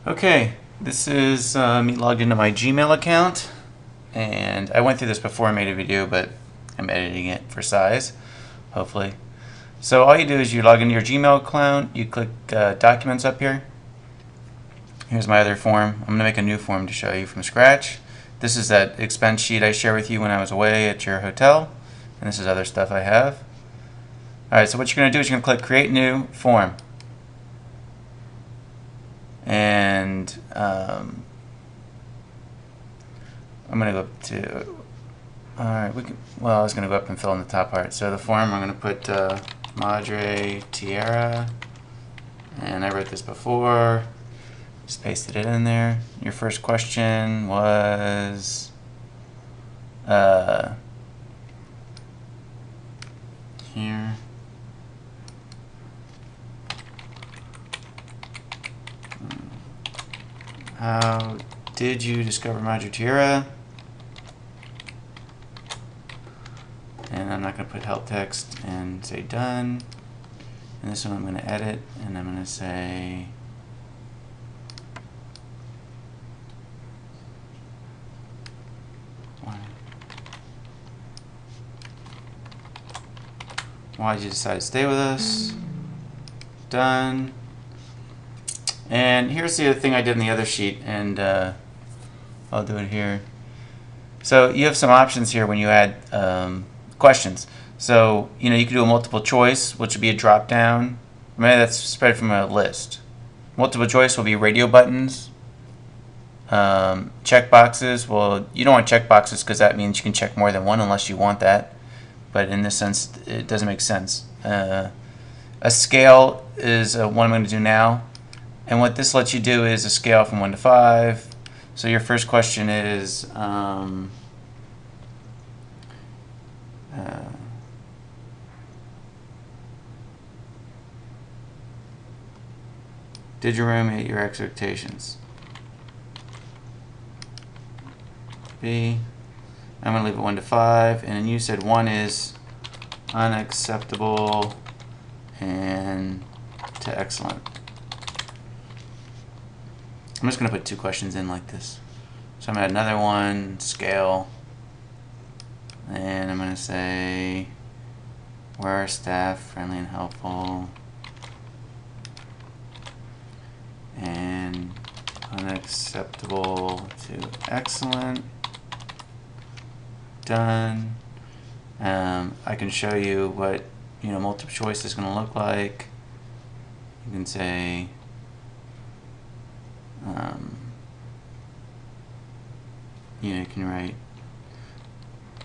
Okay, this is me logged into my Gmail account, and I went through this before I made a video, but I'm editing it for size, hopefully. So all you do is you log into your Gmail account, you click Documents up here. Here's my other form. I'm going to make a new form to show you from scratch. This is that expense sheet I shared with you when I was away at your hotel, and this is other stuff I have. Alright, so what you're going to do is you're going to click Create New Form. And I'm going to go up to, alright, well, I was going to go up and fill in the top part. So the form, I'm going to put Madre, Tierra, and I wrote this before, just pasted it in there. Your first question was, here. How did you discover Madre Tierra? And I'm not going to put help text and say done. And this one I'm going to edit, and I'm going to say why did you decide to stay with us? Done. And here's the other thing I did in the other sheet, and I'll do it here. So you have some options here when you add questions. So you can do a multiple choice, which would be a drop down. Maybe that's spread from a list. Multiple choice will be radio buttons. Check boxes. Well, you don't want check boxes because that means you can check more than one unless you want that. But in this sense, it doesn't make sense. A scale is one I'm going to do now. And what this lets you do is a scale from 1 to 5. So your first question is, did your room meet your expectations? B. I'm going to leave it 1 to 5. And then you said 1 is unacceptable and to excellent. I'm just going to put 2 questions in like this. So I'm going to add another one, scale, and I'm going to say, were our staff friendly and helpful? And unacceptable to excellent. Done. I can show you what multiple choice is going to look like. You can say, you can write.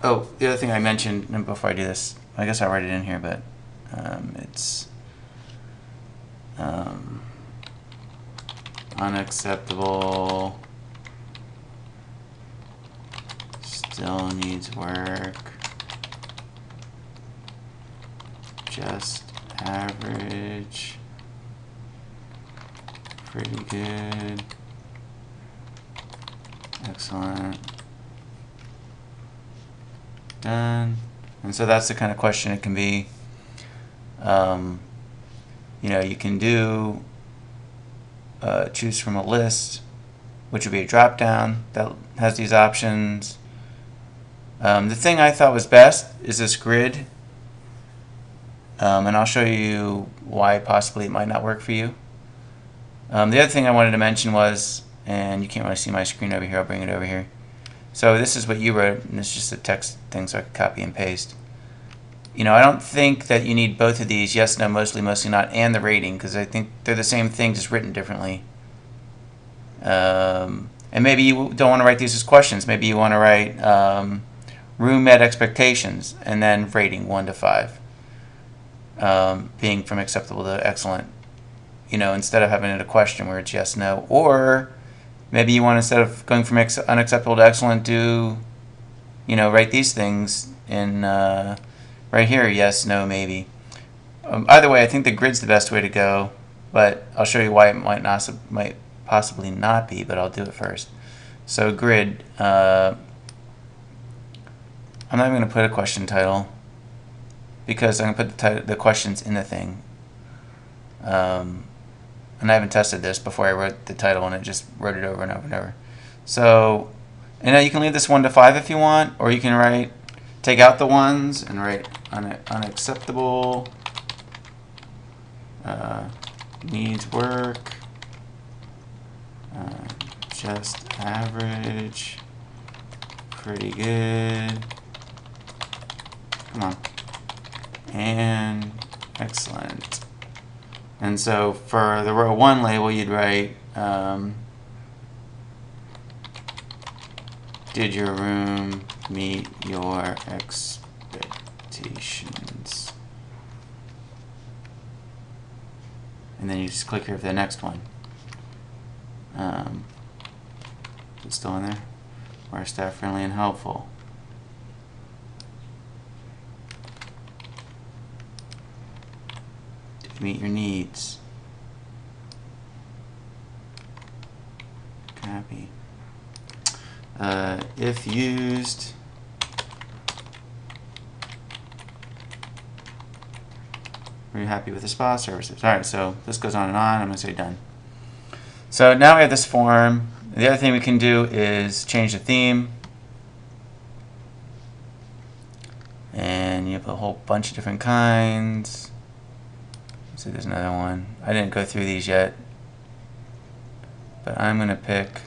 Oh, the other thing I mentioned before I do this, I guess I'll write it in here, but it's unacceptable, still needs work, just average, pretty good, excellent, done. And so that's the kind of question it can be. You can do choose from a list, which would be a drop down that has these options. The thing I thought was best is this grid, and I'll show you why possibly it might not work for you. The other thing I wanted to mention was, and you can't really see my screen over here, I'll bring it over here. So this is what you wrote, and it's just a text thing so I can copy and paste. I don't think that you need both of these, yes, no, mostly, mostly not, and the rating, because I think they're the same thing, just written differently. And maybe you don't want to write these as questions. Maybe you want to write room met expectations, and then rating 1 to 5, being from acceptable to excellent. Instead of having it a question where it's yes, no. Or maybe you want, instead of going from unacceptable to excellent, do, write these things in right here, yes, no, maybe. Either way, I think the grid's the best way to go, but I'll show you why it might possibly not be, but I'll do it first. So grid, I'm not even going to put a question title because I'm going to put the questions in the thing. and I haven't tested this before I wrote the title, and it just wrote it over and over and over. So, and now you can leave this 1 to 5 if you want, or you can take out the ones and write unacceptable, needs work, just average, pretty good, come on, and excellent. And so for the row 1 label, you'd write, did your room meet your expectations? And then you just click here for the next one. Is it still in there? Are staff friendly and helpful? Did you meet your needs? Copy. If used, are you happy with the spa services? Alright, so this goes on and on. I'm going to say done. So now we have this form. The other thing we can do is change the theme. And you have a whole bunch of different kinds. Let's see, there's another one. I didn't go through these yet. But I'm going to pick,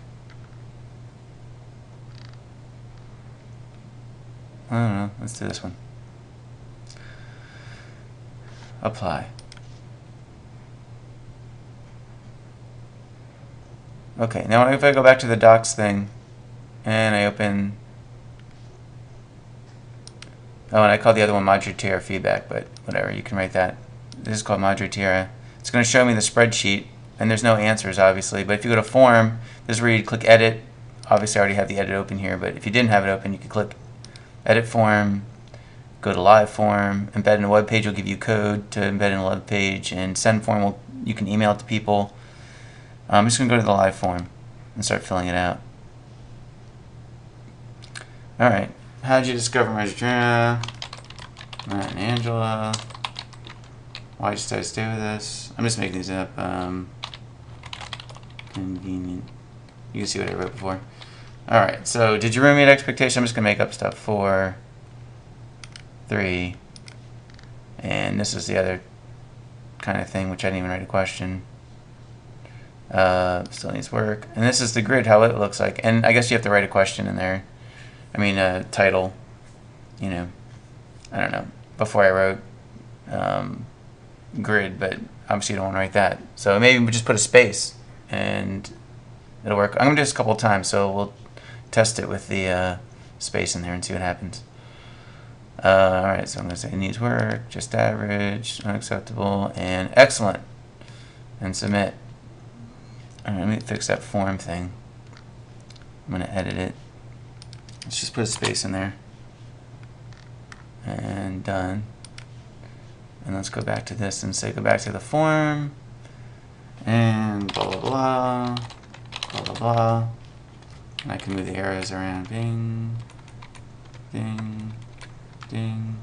I don't know, let's do this one. Apply. Okay, now if I go back to the docs thing and I open, oh, and I call the other one Madre Tierra feedback, but whatever, you can write that. This is called Madre Tierra. It's going to show me the spreadsheet, and there's no answers obviously, but if you go to form, this is where you click edit. Obviously I already have the edit open here, but if you didn't have it open, you could click edit form, go to live form, embed in a web page will give you code to embed in a web page, and send form you can email it to people. I'm just going to go to the live form and start filling it out. Alright, how did you discover Madre Tierra? Matt and Angela. Why did you stay with us? I'm just making these up. Convenient. You can see what I wrote before. Alright, so did your room meet expectation? I'm just going to make up stuff. 4, 3, and this is the other kind of thing, which I didn't even write a question. Still needs work. And this is the grid, how it looks like. And I guess you have to write a question in there. I mean, title, you know, I don't know, before I wrote grid, but obviously you don't want to write that. So maybe we just put a space and it'll work. I'm going to do this a couple of times, so we'll test it with the space in there and see what happens. Alright, so I'm going to say needs work, just average, unacceptable, and excellent. And submit. Alright, let me fix that form thing. I'm going to edit it. Let's just put a space in there. And done. And let's go back to this and say go back to the form. And blah blah blah. Blah blah blah. And I can move the arrows around. Bing. Ding. Ding.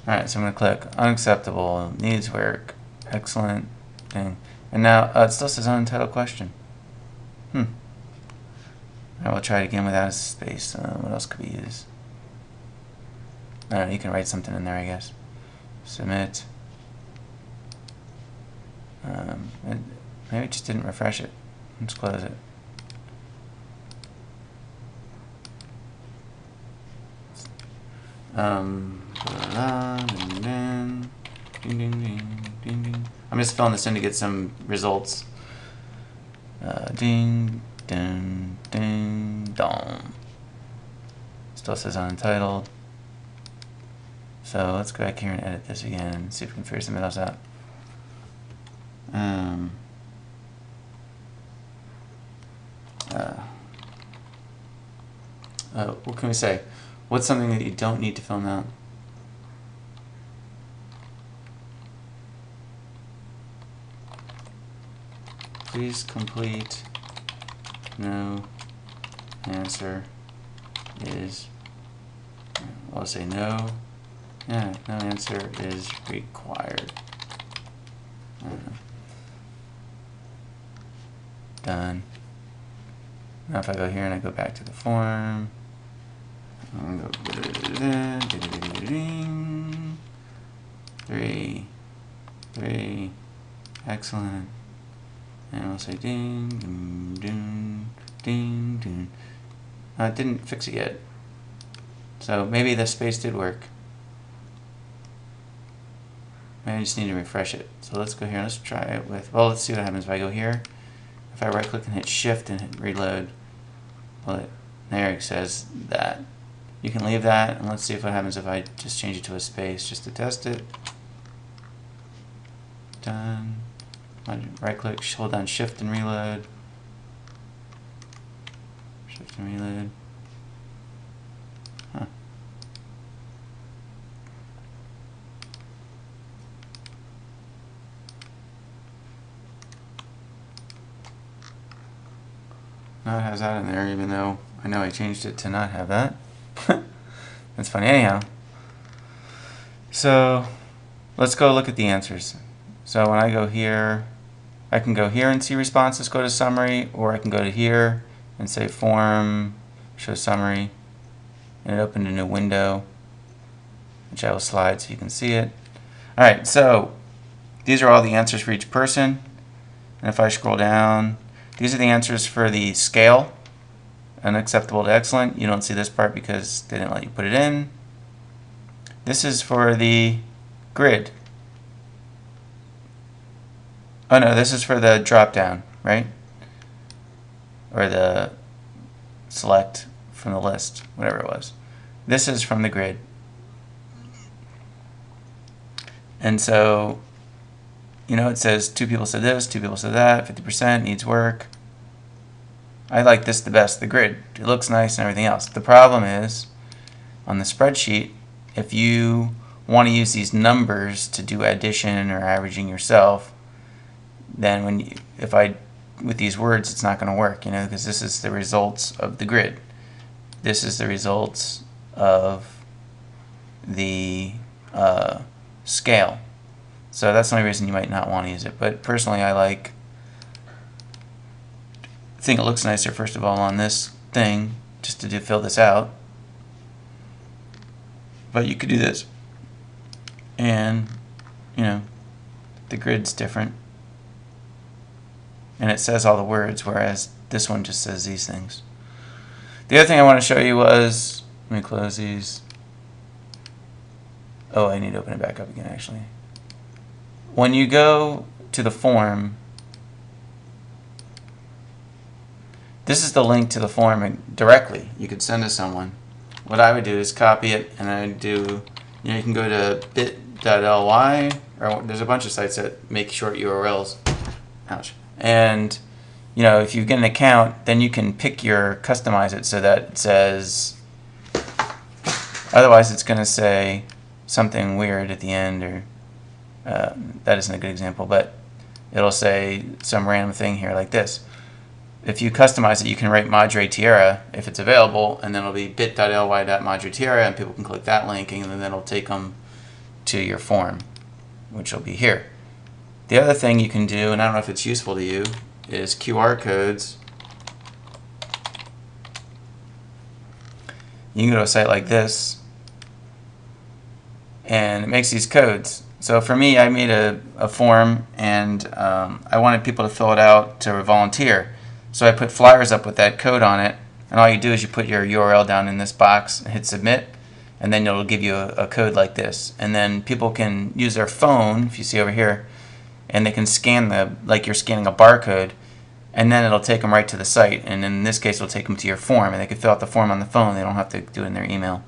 Alright, so I'm going to click unacceptable, needs work, excellent, ding. And now it still says untitled question. I will try it again without a space. What else could we use? I don't know, you can write something in there, I guess. Submit. Maybe it just didn't refresh it. Let's close it. Ding, ding, ding, ding, ding. I'm just filling this in to get some results. Ding, ding, ding, dong. Still says untitled. So let's go back here and edit this again and see if we can figure something else out. What can we say? What's something that you don't need to film out? Please complete. No answer is. I'll say no. Yeah, no answer is required. Done. Now if I go here and I go back to the form, I'm going to go 3, 3, excellent. And we'll say ding, ding, ding, ding, ding. It didn't fix it yet. So maybe the space did work. Maybe I just need to refresh it. So let's go here and let's try it with, well, let's see what happens if I go here. If I right click and hit shift and hit reload, well, there it says that. You can leave that, and let's see what happens if I just change it to a space just to test it. Done. Right click, hold down shift and reload. Shift and reload. Huh. Now it has that in there, even though I know I changed it to not have that. That's funny. Anyhow, so let's go look at the answers. So when I go here, I can go here and see responses, go to summary, or I can go to here and say form, show summary, and it opened a new window, which I will slide so you can see it. Alright, so these are all the answers for each person. And if I scroll down, these are the answers for the scale, unacceptable to excellent. You don't see this part because they didn't let you put it in. This is for the grid. Oh no, this is for the drop down, right? Or the select from the list, whatever it was. This is from the grid. And so, you know, it says 2 people said this, 2 people said that, 50% needs work. I like this the best, the grid. It looks nice and everything else. The problem is, on the spreadsheet, if you want to use these numbers to do addition or averaging yourself, then with these words, it's not going to work, you know, because this is the results of the grid. This is the results of the scale. So that's the only reason you might not want to use it. But personally, I think it looks nicer, first of all, on this thing, just to fill this out. But you could do this. And, you know, the grid's different. And it says all the words, whereas this one just says these things. The other thing I want to show you was, let me close these. Oh, I need to open it back up again, actually. When you go to the form, this is the link to the form directly. You could send to someone. What I would do is copy it, and I would do, you know, you can go to bit.ly, or there's a bunch of sites that make short URLs. Ouch. And, you know, if you get an account, then you can customize it so that it says, otherwise it's going to say something weird at the end, or that isn't a good example, but it'll say some random thing here like this. If you customize it, you can write Madre Tierra if it's available, and then it'll be bit.ly.Madre Tierra, and people can click that link, and then it'll take them to your form, which will be here. The other thing you can do, and I don't know if it's useful to you, is QR codes. You can go to a site like this, and it makes these codes. So for me, I made a form, and I wanted people to fill it out to volunteer. So I put flyers up with that code on it, and all you do is you put your URL down in this box and hit submit, and then it'll give you a code like this. And then people can use their phone, if you see over here, and they can scan like you're scanning a barcode, and then it'll take them right to the site. And in this case, it'll take them to your form, and they can fill out the form on the phone. They don't have to do it in their email.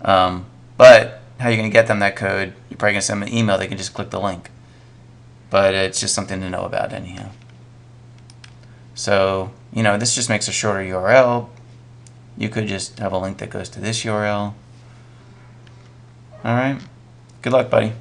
But how are you going to get them that code? You're probably going to send them an email. They can just click the link. But it's just something to know about anyhow. So, you know, this just makes a shorter URL. You could just have a link that goes to this URL. All right. Good luck, buddy.